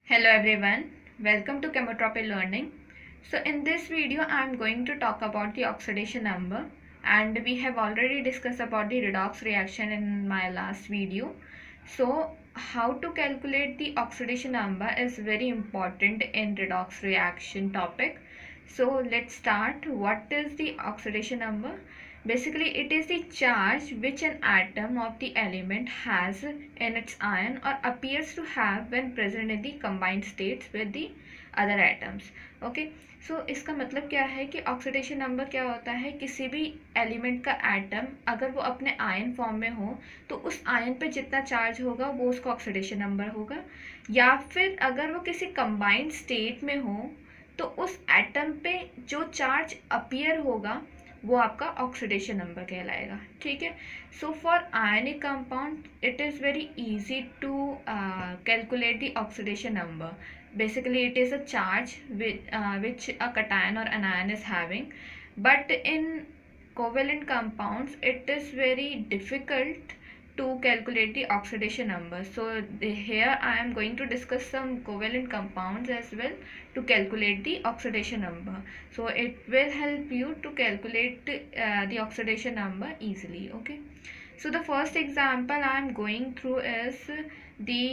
Hello everyone, welcome to Chemotropy Learning. So in this video I am going to talk about the oxidation number, and we have already discussed about the redox reaction in my last video. So how to calculate the oxidation number is very important in redox reaction topic. So let's start. What is the oxidation number? Basically, it is the charge which an atom of the element has in its ion or appears to have when present in the combined states with the other atoms. Okay, so इसका मतलब क्या है कि oxidation number क्या होता है, किसी भी एलिमेंट का एटम अगर वो अपने आयन फॉर्म में हो तो उस आयन पे जितना चार्ज होगा वो उसका ऑक्सीडेशन नंबर होगा, या फिर अगर वो किसी कंबाइंड स्टेट में हो तो उस एटम पे जो चार्ज अपीयर होगा वो आपका ऑक्सीडेशन नंबर कहलाएगा. ठीक है. So for ionic compound it is very easy to calculate the oxidation number. Basically it is a charge which a cation or anion is having, but in covalent compounds it is very difficult to calculate the oxidation number. So here I am going to discuss some covalent compounds as well to calculate the oxidation number. So it will help you to calculate the oxidation number easily. Okay, so the first example I am going through is the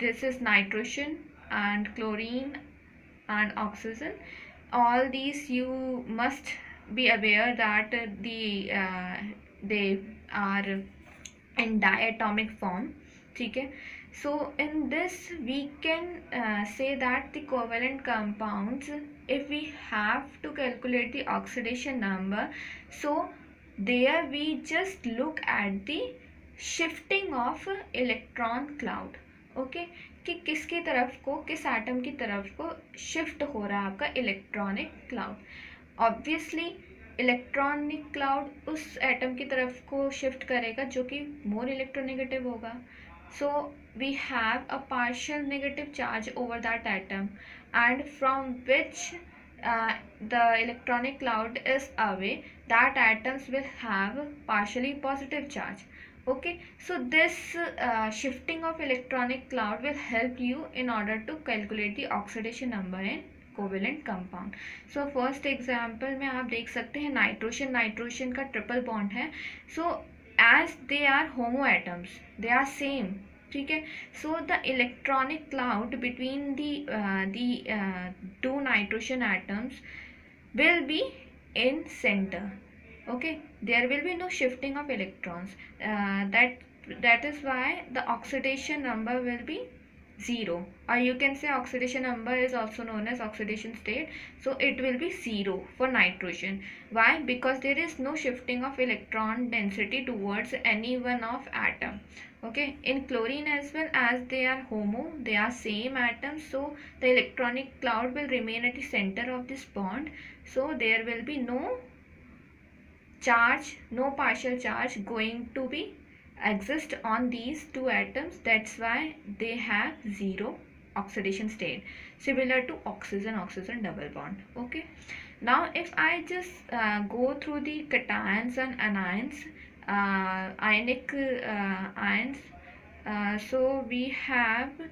this is nitrogen and chlorine and oxygen. All these you must be aware that they are in diatomic form. ठीक है. So in this we can say that the covalent compounds, if we have to calculate the oxidation number, so there we just look at the shifting of electron cloud. Okay, कि किसकी तरफ को, किस atom की तरफ को shift हो रहा है आपका electronic cloud. Obviously electronic cloud उस एटम की तरफ को शिफ्ट करेगा जो कि मोर इलेक्ट्रोनेगेटिव होगा. So we have a partial negative charge over that atom, and from which the electronic cloud is away, that atoms will have partially positive charge. Okay, so this shifting of electronic cloud will help you in order to calculate the oxidation number in covalent compound. So first example में आप देख सकते हैं nitrogen, nitrogen का triple bond है. So as they are homo atoms, they are same. ठीक है. So the electronic cloud between the two nitrogen atoms will be in center. Okay, there will be no shifting of electrons. That is why the oxidation number will be 0, or you can say oxidation number is also known as oxidation state. So it will be 0 for nitrogen. Why? Because there is no shifting of electron density towards any one of atom. Okay, in chlorine as well, as they are homo, they are same atoms, so the electronic cloud will remain at the center of this bond. So there will be no charge, no partial charge going to be exist on these two atoms. That's why they have 0 oxidation state, similar to oxygen, oxygen double bond. Okay, now if I just go through the cations and anions, ionic ions. So we have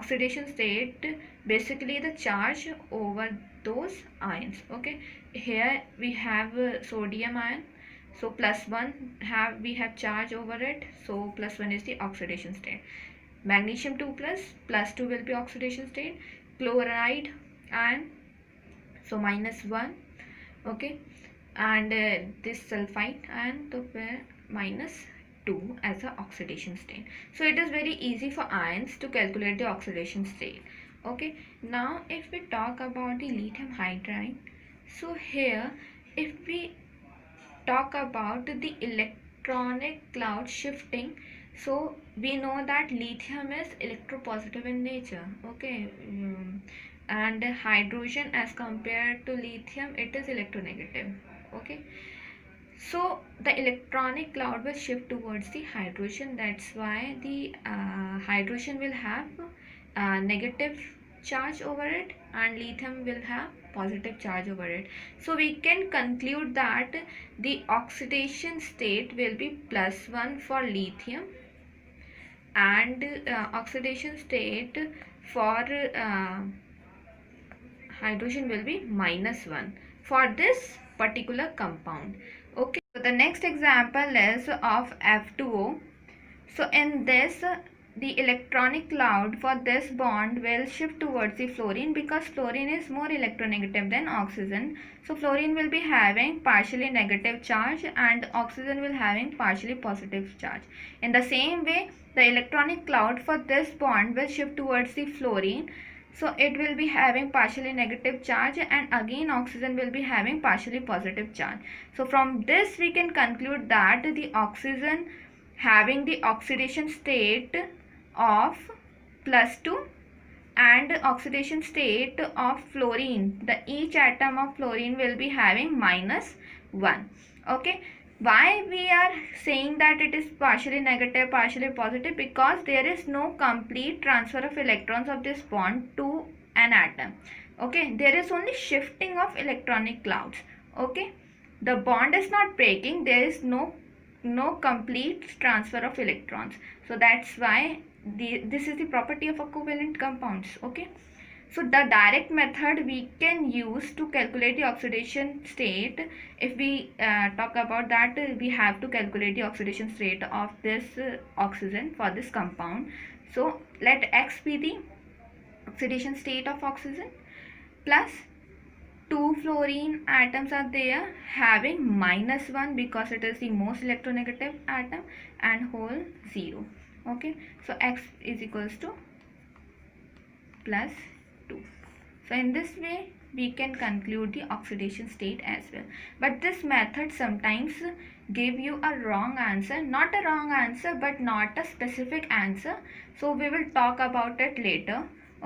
oxidation state, basically the charge over those ions. Okay, here we have sodium ion, so +1 we have charge over it, so +1 is the oxidation state. Magnesium 2 +2 will be oxidation state. Chloride ion, so -1. Okay, and this sulfite ion, so -2 as a oxidation state. So it is very easy for ions to calculate the oxidation state. Okay, now if we talk about the lithium hydride, so here if we talk about the electronic cloud shifting, so we know that lithium is electropositive in nature. Okay, and hydrogen as compared to lithium, it is electronegative. Okay, so the electronic cloud will shift towards the hydrogen. That's why the hydrogen will have negative charge over it, and lithium will have positive charge over it. So we can conclude that the oxidation state will be +1 for lithium, and oxidation state for hydrogen will be -1 for this particular compound. Okay, so the next example is of F2O. So in this, the electronic cloud for this bond will shift towards the fluorine because fluorine is more electronegative than oxygen. So fluorine will be having partially negative charge and oxygen will having partially positive charge. In the same way, the electronic cloud for this bond will shift towards the fluorine. So it will be having partially negative charge and again oxygen will be having partially positive charge. So from this we can conclude that the oxygen having the oxidation state of +2 and oxidation state of fluorine, the each atom of fluorine will be having -1. Okay, why we are saying that it is partially negative, partially positive? Because there is no complete transfer of electrons of this bond to an atom. Okay, there is only shifting of electronic clouds. Okay, the bond is not breaking, there is no complete transfer of electrons. So that's why this is the property of a covalent compounds. Okay, so the direct method we can use to calculate the oxidation state. If we talk about that, we have to calculate the oxidation state of this oxygen for this compound. So let X be the oxidation state of oxygen, plus 2 fluorine atoms are there having -1 because it is the most electronegative atom, and whole 0. Okay, so X is equals to +2. So in this way we can conclude the oxidation state as well. But this method sometimes give you a wrong answer, not a wrong answer but not a specific answer. So we will talk about it later.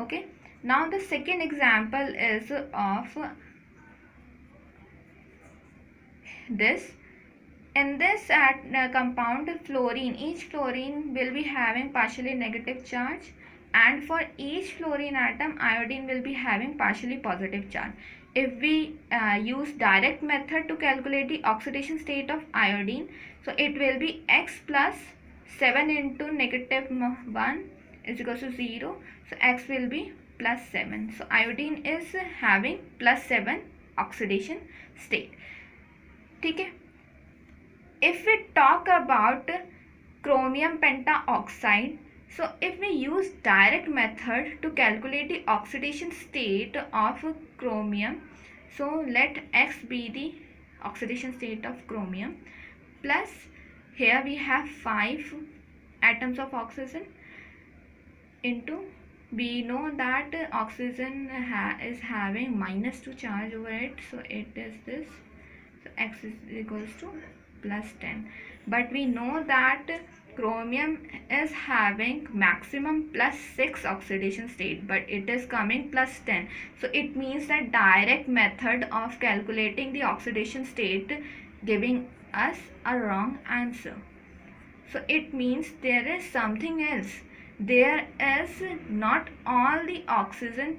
Okay, now the second example is of this. In this compound fluorine, each fluorine will be having partially negative charge, and for each fluorine atom iodine will be having partially positive charge. If we use direct method to calculate the oxidation state of iodine, so it will be X plus 7 into -1 is equals to 0. So X will be +7. So iodine is having +7 oxidation state. Okay. If we talk about chromium pentaoxide, so if we use direct method to calculate the oxidation state of chromium, so let X be the oxidation state of chromium, plus here we have 5 atoms of oxygen into, we know that oxygen is having -2 charge over it, so it is this. So X is equals to +10, but we know that chromium is having maximum +6 oxidation state, but it is coming +10. So it means that direct method of calculating the oxidation state giving us a wrong answer. So it means there is something else. There is not all the oxygen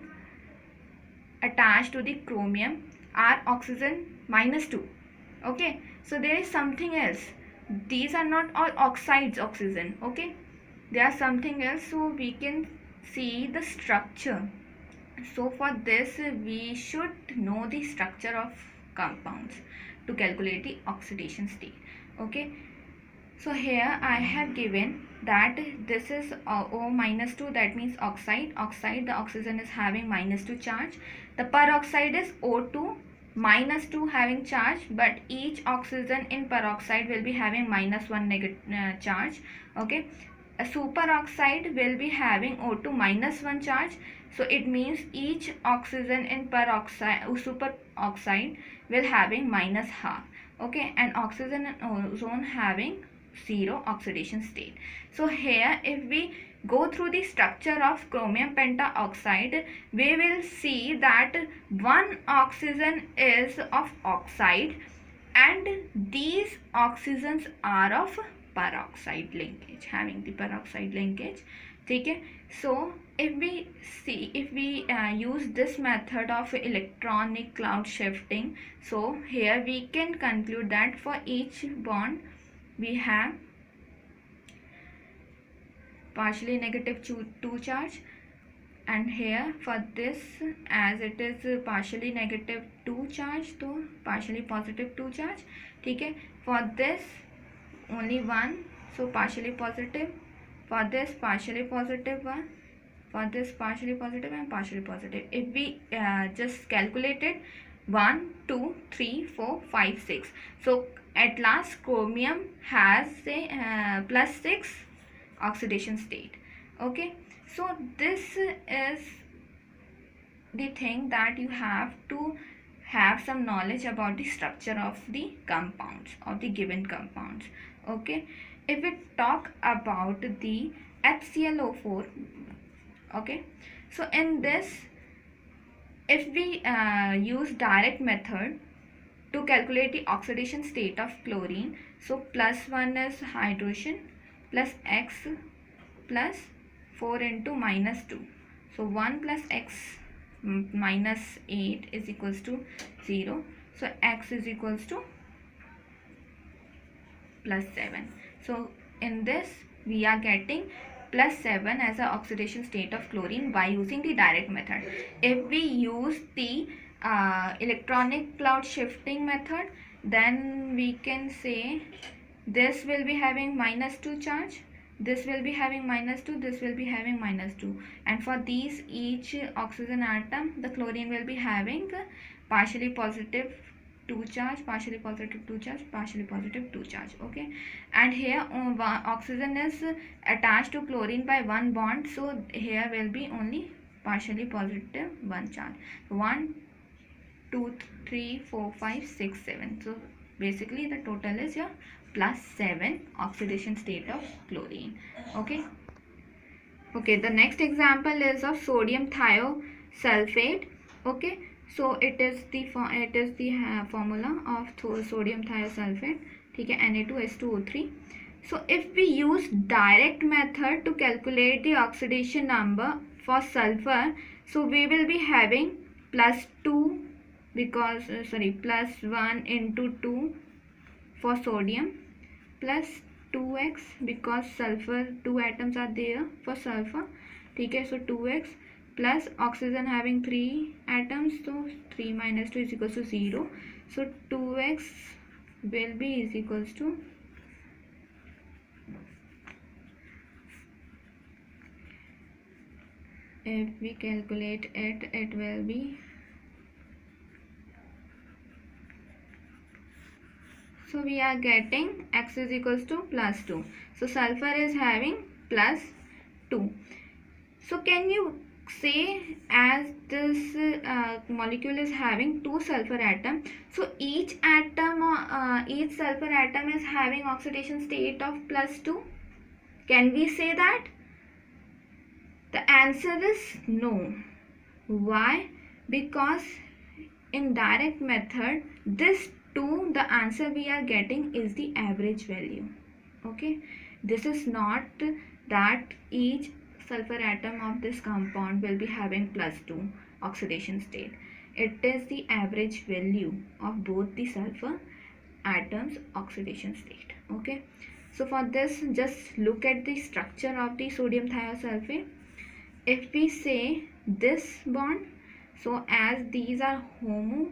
attached to the chromium are oxygen -2. Okay, so there is something else. These are not all oxides oxygen. Okay, they are something else. So we can see the structure. So for this we should know the structure of compounds to calculate the oxidation state. Okay, so here I have given that this is O-2, that means oxide. The oxygen is having -2 charge. The peroxide is O2, -2 having charge, but each oxygen in peroxide will be having -1 negative charge. Okay, a superoxide will be having O2 -1 charge, so it means each oxygen in peroxide superoxide will having -1/2. Okay, and oxygen and ozone having 0 oxidation state. So here if we go through the structure of chromium pentaoxide, we will see that one oxygen is of oxide and these oxygens are of peroxide linkage, having the peroxide linkage. Okay, so if we use this method of electronic cloud shifting, so here we can conclude that for each bond we have partially negative 2 charge, and here for this, as it is partially negative 2 charge, तो partially positive 2 charge, ठीक है. For this only 1, so partially positive. For this partially positive 1, for this partially positive and partially positive. If we just calculated 1, 2, 3, 4, 5, 6, so at last chromium has a plus 6 oxidation state. Okay, so this is the thing that you have to have some knowledge about the structure of the compounds, of the given compounds. Okay, if we talk about the HClO4, okay, so in this, if we use direct method to calculate the oxidation state of chlorine, so plus 1 is hydrogen plus X plus 4 into minus 2, so 1 plus X minus 8 is equals to 0, so X is equals to plus 7. So in this we are getting plus 7 as a oxidation state of chlorine by using the direct method. If we use the electronic cloud shifting method, then we can say this will be having minus 2 charge, this will be having minus 2, this will be having minus 2, and for these each oxygen atom, the chlorine will be having partially positive 2 charge, partially positive 2 charge, partially positive 2 charge. Okay, and here oxygen is attached to chlorine by one bond, so here will be only partially positive 1 charge. 1, 2, 3, 4, 5, 6, 7. So basically the total is your plus 7 oxidation state of chlorine. Okay. Okay, the next example is of sodium thiosulfate. Okay, so it is the formula of sodium thiosulfate. ठीक है, Na2H2O3. So if we use direct method to calculate the oxidation number for sulfur, so we will be having plus 2 because plus 1 into 2 for sodium, plus 2x because sulfur 2 atoms are there for sulfur. ठीक है, so 2x plus oxygen having 3 atoms, so 3 minus 2 is equals to 0, so 2x will be is equals to if we calculate it, it will be, so we are getting x is equals to plus 2, so sulfur is having plus 2. So can you say, as this molecule is having 2 sulfur atom, so each atom each sulfur atom is having oxidation state of plus 2? Can we say that? The answer is no. Why? Because in direct method, this 2, the answer we are getting is the average value. Okay, this is not that each sulfur atom of this compound will be having plus 2 oxidation state. It is the average value of both the sulfur atoms oxidation state. Okay, so for this, just look at the structure of the sodium thiosulfate. If we say this bond, so as these are homo,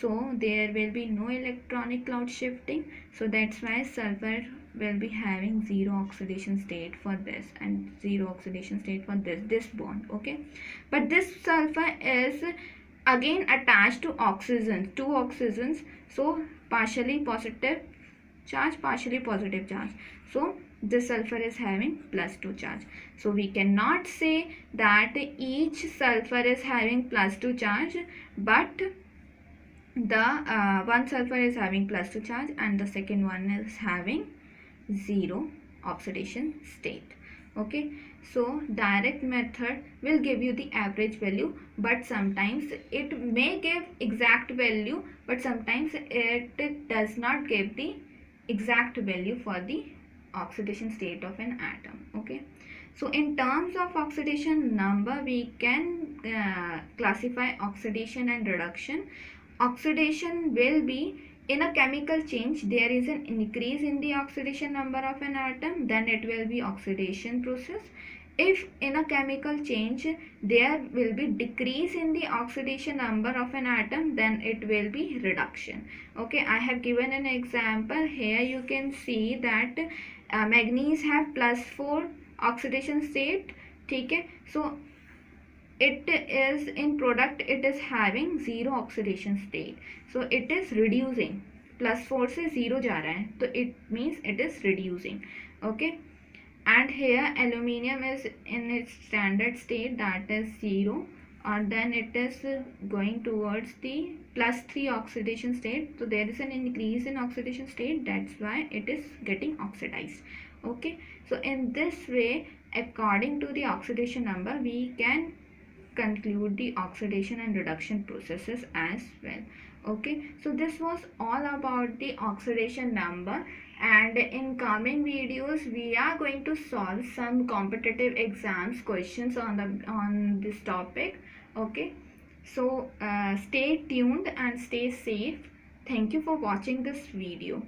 so there will be no electronic cloud shifting, so that's why sulfur will be having 0 oxidation state for this and 0 oxidation state for this bond. Okay, but this sulfur is again attached to oxygens, 2 oxygens, so partially positive charge, partially positive charge, so this sulfur is having plus 2 charge. So we cannot say that each sulfur is having plus 2 charge, but the one sulfur is having plus 2 charge and the second one is having 0 oxidation state. Okay, so direct method will give you the average value, but sometimes it may give exact value, but sometimes it does not give the exact value for the oxidation state of an atom. Okay, so in terms of oxidation number, we can classify oxidation and reduction. Oxidation will be in a chemical change, there is an increase in the oxidation number of an atom, then it will be oxidation process. If in a chemical change there will be decrease in the oxidation number of an atom, then it will be reduction. Okay, I have given an example here. You can see that manganese have +4 oxidation state. Okay, so it is in product, it is having 0 oxidation state, so it is reducing. +4 से 0 जा रहा है, तो it means it is reducing. Okay, and here aluminium is in its standard state, that is 0, and then it is going towards the +3 oxidation state, so there is an increase in oxidation state, that's why it is getting oxidized. Okay, so in this way, according to the oxidation number, we can conclude the oxidation and reduction processes as well. Okay, so this was all about the oxidation number, and in coming videos we are going to solve some competitive exams questions on this topic. Okay, so stay tuned and stay safe. Thank you for watching this video.